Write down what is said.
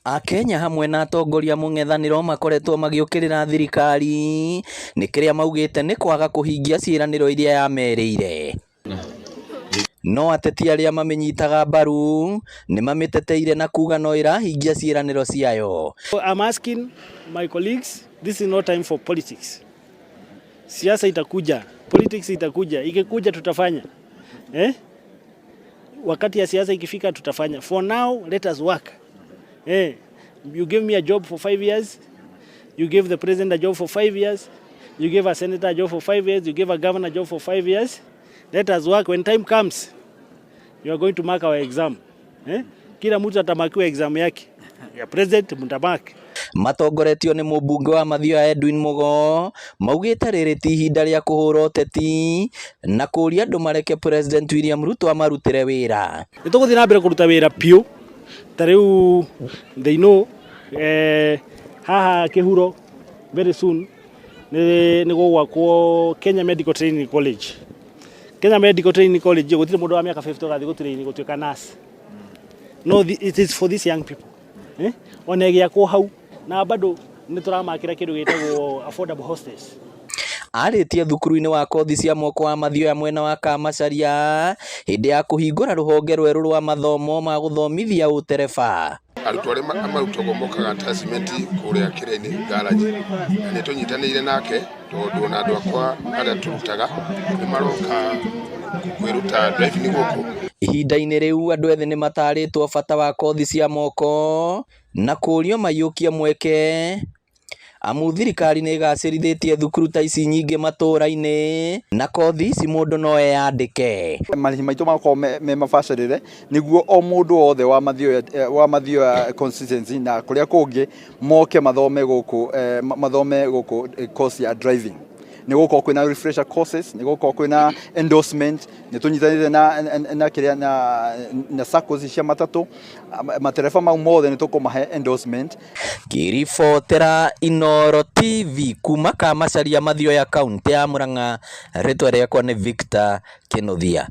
Akenya hamwe na atongoria mũng'ethanĩro makoretwo magiũkĩrĩra thirikari nĩ kĩrĩa maugĩte nĩ kwaga kũhingia ciĩranĩro iria yamerĩire. No ateti arĩa mamĩnyitaga mbaru nĩ mamĩteteire na kuga no ĩrahingia ciĩranĩro ciayo. I'm asking my colleagues, this is not time for politics. Siasa itakuja, politics itakuja, ikikuja tutafanya. Wakati ya siasa ikifika tutafanya. For now, let us work. You give me a job for 5 years. You give the president a job for 5 years. You give a senator a job for 5 years. You give a governor a job for 5 years. Let us work. When time comes, you are going to mark our exam. Kila mtu atamakiwa exam yake. Ya president mtamaki. Matongoretio nĩ mũmbunge wa Mathioya Edwin Mugo maugĩte rĩrĩ ti ihinda rĩa kũhũra ũteti na kũria andũ mareke President William Ruto amarutĩre wĩra. Nĩtũgũthiĩ na mbere kũruta wĩra piũ. Tarĩu they know haha Kĩhuro very soon nĩ gũgwakwo Kenya Medical Training College. Kenya Medical Training College gũtirĩ mũndũ wa mĩaka 50 ũgathiĩ gũtrain gũtuĩka nurse. No, it is for these young people. Ona gĩakwo hau na bado nĩ tũramakĩra kĩndũ gĩtagwo affordable hostels. Arĩtie thukuru-inĩ wa kothi cia moko wa Mathioya mwena wa Kamacharia hĩndĩ ya kũhingũra rũhonge rwerũ rwa mathomo ma gũthomithia ũtereba. Arutwo arĩa marutagwo mokaga attachment kũrĩa kĩrĩa-inĩ garage nĩ tũnyitanĩire nake tondũ ona andũ akwa arĩa tũrutaga nĩ maroka kwĩruta driving gũkũ. Ihinda-inĩ rĩu andũ ethĩ nĩ matarĩtwo bata wa kothi cia moko na kũrio maiyũkie mweke amu thirikari nĩ ĩgacĩrithĩtie thukuru ta ici nyingĩ matũũra-inĩ na kothi ici mũndũ no eyandĩke. Marĩhi maitũ makorwo me mabacĩrĩre nĩguo o mũndũ wothe wa Mathioya constituency na kũrĩa kũngĩ moke mathome gũkũ course ya driving. Nĩ gũkorwo kwĩna refresher courses, nĩ gũkorwo kwĩna endorsement, nĩ tũnyitanĩire na SACCOs cia matatũ, matereba mau mothe nĩ tũkũmahe endorsement. Kiribotera Inooro TV kuma Kamacharia Mathioya kaunti ya Murang'a, rĩtwa rĩakwa nĩ Victor Kĩnuthia.